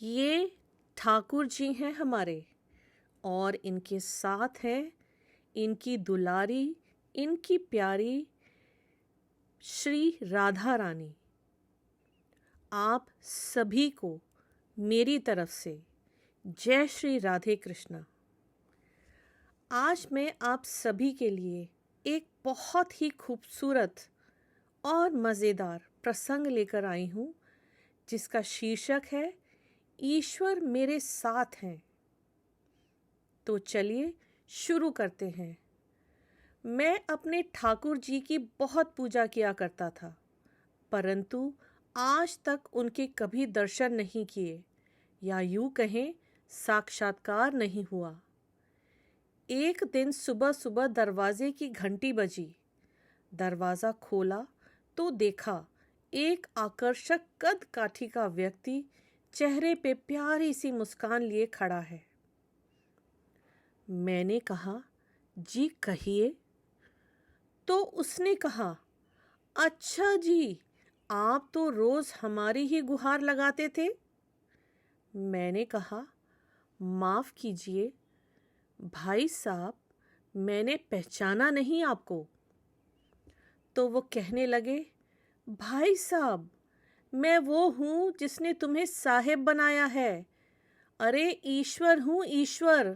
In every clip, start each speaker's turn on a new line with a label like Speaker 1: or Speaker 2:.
Speaker 1: ये ठाकुर जी हैं हमारे और इनके साथ है इनकी दुलारी, इनकी प्यारी श्री राधा रानी। आप सभी को मेरी तरफ से जय श्री राधे कृष्णा। आज मैं आप सभी के लिए एक बहुत ही खूबसूरत और मज़ेदार प्रसंग लेकर आई हूँ जिसका शीर्षक है ईश्वर मेरे साथ हैं। तो चलिए शुरू करते हैं। मैं अपने ठाकुर जी की बहुत पूजा किया करता था, परंतु आज तक उनके कभी दर्शन नहीं किए या यूं कहें साक्षात्कार नहीं हुआ। एक दिन सुबह सुबह दरवाजे की घंटी बजी। दरवाज़ा खोला तो देखा एक आकर्षक कद काठी का व्यक्ति चेहरे पे प्यारी सी मुस्कान लिए खड़ा है। मैंने कहा, जी कहिए। तो उसने कहा, अच्छा जी, आप तो रोज़ हमारी ही गुहार लगाते थे। मैंने कहा, माफ़ कीजिए भाई साहब, मैंने पहचाना नहीं आपको। तो वो कहने लगे, भाई साहब, मैं वो हूँ जिसने तुम्हें साहेब बनाया है। अरे ईश्वर हूँ ईश्वर।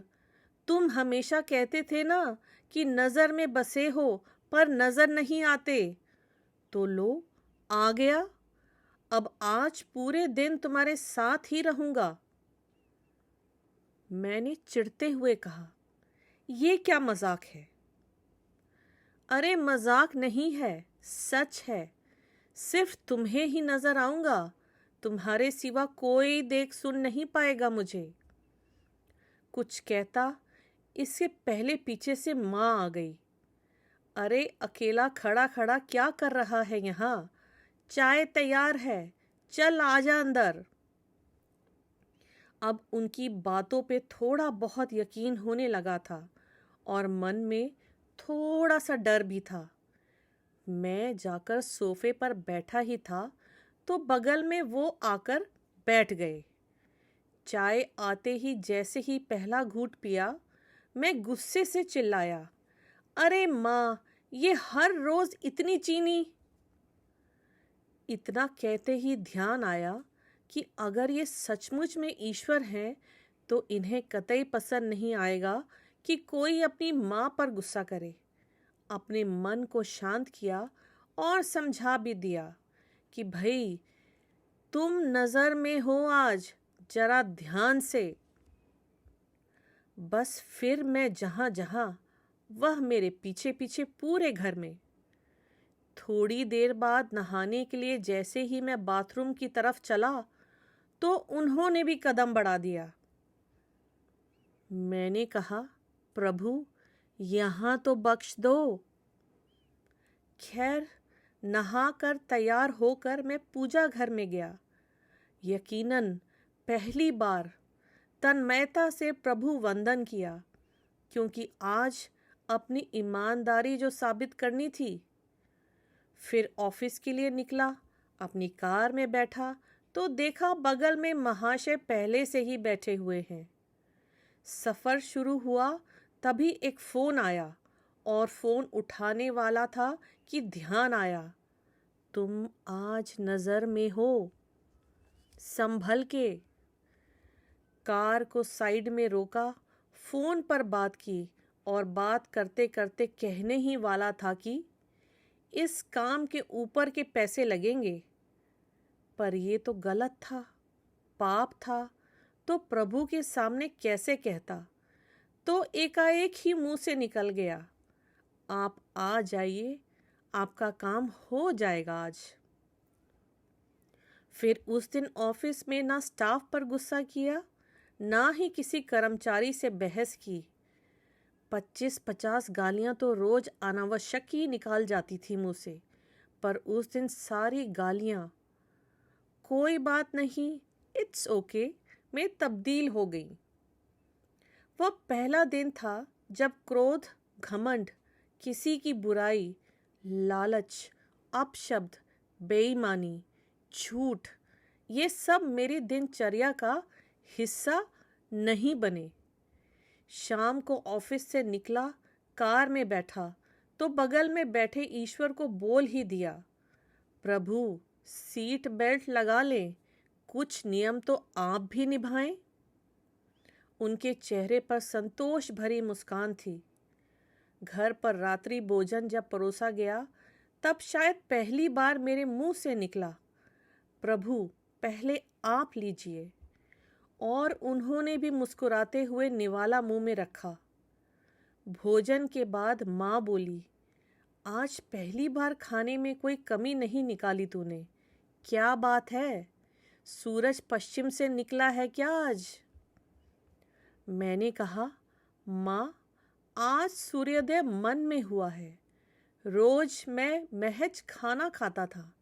Speaker 1: तुम हमेशा कहते थे ना कि नज़र में बसे हो पर नज़र नहीं आते। तो लो आ गया। अब आज पूरे दिन तुम्हारे साथ ही रहूंगा। मैंने चिढ़ते हुए कहा, ये क्या मजाक है? अरे मजाक नहीं है, सच है। सिर्फ तुम्हें ही नजर आऊंगा, तुम्हारे सिवा कोई देख सुन नहीं पाएगा मुझे। कुछ कहता इससे पहले पीछे से माँ आ गई। अरे अकेला खड़ा खड़ा क्या कर रहा है यहाँ? चाय तैयार है, चल आजा अंदर। अब उनकी बातों पे थोड़ा बहुत यकीन होने लगा था और मन में थोड़ा सा डर भी था। मैं जाकर सोफे पर बैठा ही था तो बगल में वो आकर बैठ गए। चाय आते ही जैसे ही पहला घूंट पिया, मैं गुस्से से चिल्लाया, अरे माँ, ये हर रोज इतनी चीनी। इतना कहते ही ध्यान आया कि अगर ये सचमुच में ईश्वर हैं तो इन्हें कतई पसंद नहीं आएगा कि कोई अपनी माँ पर गुस्सा करे। अपने मन को शांत किया और समझा भी दिया कि भाई तुम नज़र में हो आज, जरा ध्यान से। बस फिर मैं जहाँ जहाँ, वह मेरे पीछे पीछे पूरे घर में। थोड़ी देर बाद नहाने के लिए जैसे ही मैं बाथरूम की तरफ चला तो उन्होंने भी कदम बढ़ा दिया। मैंने कहा, प्रभु यहाँ तो बख्श दो। खैर, नहाकर तैयार होकर मैं पूजा घर में गया। यकीनन पहली बार तन्मयता से प्रभु वंदन किया, क्योंकि आज अपनी ईमानदारी जो साबित करनी थी। फिर ऑफिस के लिए निकला। अपनी कार में बैठा तो देखा बगल में महाशय पहले से ही बैठे हुए हैं। सफ़र शुरू हुआ तभी एक फ़ोन आया और फ़ोन उठाने वाला था कि ध्यान आया, तुम आज नज़र में हो, संभल के। कार को साइड में रोका, फ़ोन पर बात की और बात करते करते कहने ही वाला था कि इस काम के ऊपर के पैसे लगेंगे। पर ये तो गलत था, पाप था, तो प्रभु के सामने कैसे कहता। तो एकाएक ही मुंह से निकल गया, आप आ जाइए, आपका काम हो जाएगा आज। फिर उस दिन ऑफिस में ना स्टाफ पर गुस्सा किया, ना ही किसी कर्मचारी से बहस की। 25-50 गालियां तो रोज अनावश्यक ही निकाल जाती थी मुंह से, पर उस दिन सारी गालियां कोई बात नहीं, इट्स ओके में तब्दील हो गई। वह पहला दिन था जब क्रोध, घमंड, किसी की बुराई, लालच, अपशब्द, बेईमानी, झूठ ये सब मेरी दिनचर्या का हिस्सा नहीं बने। शाम को ऑफिस से निकला, कार में बैठा तो बगल में बैठे ईश्वर को बोल ही दिया, प्रभु सीट बेल्ट लगा लें, कुछ नियम तो आप भी निभाएं। उनके चेहरे पर संतोष भरी मुस्कान थी। घर पर रात्रि भोजन जब परोसा गया तब शायद पहली बार मेरे मुंह से निकला, प्रभु पहले आप लीजिए। और उन्होंने भी मुस्कुराते हुए निवाला मुंह में रखा। भोजन के बाद माँ बोली, आज पहली बार खाने में कोई कमी नहीं निकाली तूने, क्या बात है? सूरज पश्चिम से निकला है क्या आज? मैंने कहा, माँ आज सूर्योदय मन में हुआ है। रोज मैं महज खाना खाता था,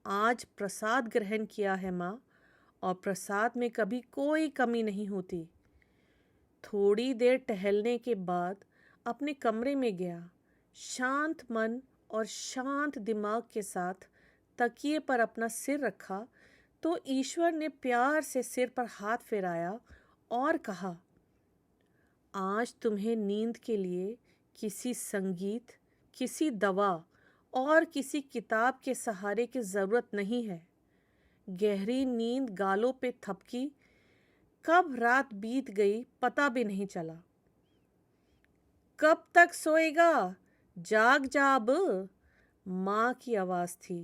Speaker 1: आज प्रसाद ग्रहण किया है माँ, और प्रसाद में कभी कोई कमी नहीं होती। थोड़ी देर टहलने के बाद अपने कमरे में गया। शांत मन और शांत दिमाग के साथ तकिए पर अपना सिर रखा तो ईश्वर ने प्यार से सिर पर हाथ फेराया और कहा, आज तुम्हें नींद के लिए किसी संगीत, किसी दवा और किसी किताब के सहारे की ज़रूरत नहीं है। गहरी नींद गालों पे थपकी, कब रात बीत गई पता भी नहीं चला। कब तक सोएगा, जाग जा अब, माँ की आवाज़ थी।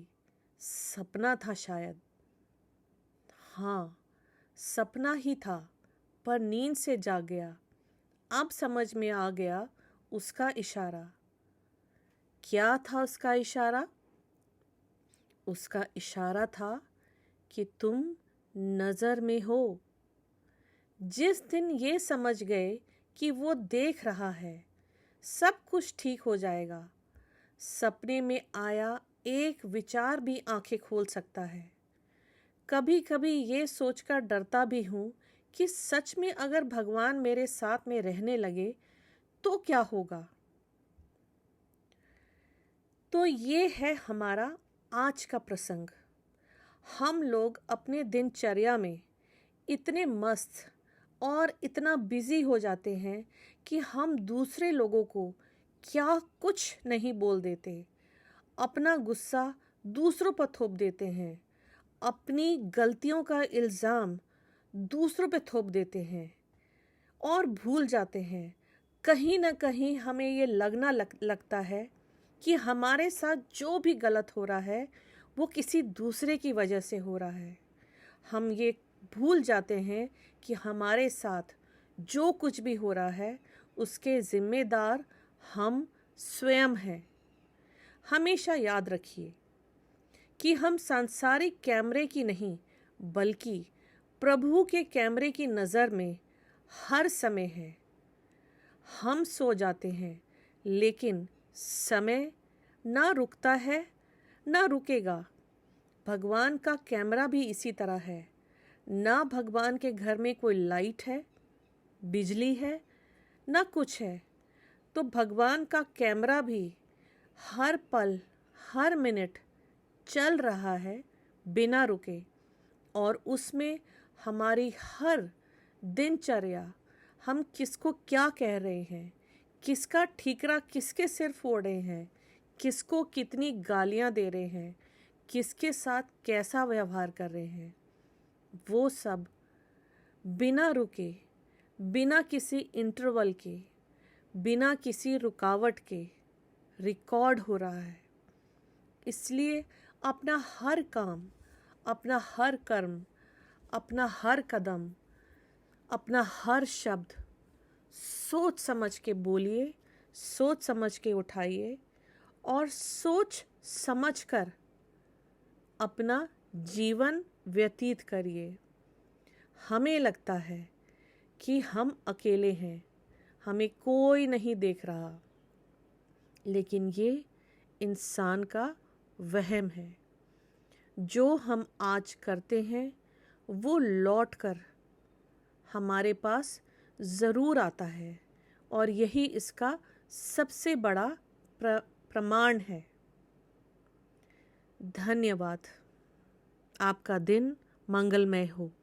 Speaker 1: सपना था शायद। हाँ, सपना ही था, पर नींद से जाग गया। अब समझ में आ गया उसका इशारा। क्या था उसका इशारा? उसका इशारा था कि तुम नज़र में हो। जिस दिन ये समझ गए कि वो देख रहा है, सब कुछ ठीक हो जाएगा। सपने में आया एक विचार भी आंखें खोल सकता है। कभी कभी ये सोचकर डरता भी हूँ कि सच में अगर भगवान मेरे साथ में रहने लगे तो क्या होगा। तो ये है हमारा आज का प्रसंग। हम लोग अपने दिनचर्या में इतने मस्त और इतना बिजी हो जाते हैं कि हम दूसरे लोगों को क्या कुछ नहीं बोल देते। अपना गुस्सा दूसरों पर थोप देते हैं, अपनी गलतियों का इल्ज़ाम दूसरों पे थोप देते हैं और भूल जाते हैं। कहीं ना कहीं हमें ये लगता है कि हमारे साथ जो भी गलत हो रहा है वो किसी दूसरे की वजह से हो रहा है। हम ये भूल जाते हैं कि हमारे साथ जो कुछ भी हो रहा है उसके ज़िम्मेदार हम स्वयं हैं। हमेशा याद रखिए कि हम सांसारिक कैमरे की नहीं बल्कि प्रभु के कैमरे की नज़र में हर समय हैं। हम सो जाते हैं लेकिन समय ना रुकता है ना रुकेगा। भगवान का कैमरा भी इसी तरह है। ना भगवान के घर में कोई लाइट है, बिजली है, ना कुछ है, तो भगवान का कैमरा भी हर पल हर मिनट चल रहा है बिना रुके। और उसमें हमारी हर दिनचर्या, हम किसको क्या कह रहे हैं, किसका ठीकरा किसके सिर फोड़ रहे हैं, किसको कितनी गालियां दे रहे हैं, किसके साथ कैसा व्यवहार कर रहे हैं, वो सब बिना रुके, बिना किसी इंटरवल के, बिना किसी रुकावट के रिकॉर्ड हो रहा है। इसलिए अपना हर काम, अपना हर कर्म, अपना हर कदम, अपना हर शब्द सोच समझ के बोलिए, सोच समझ के उठाइए और सोच समझ कर अपना जीवन व्यतीत करिए। हमें लगता है कि हम अकेले हैं, हमें कोई नहीं देख रहा, लेकिन ये इंसान का वहम है। जो हम आज करते हैं वो लौट कर हमारे पास ज़रूर आता है और यही इसका सबसे बड़ा प्रमाण है। धन्यवाद। आपका दिन मंगलमय हो।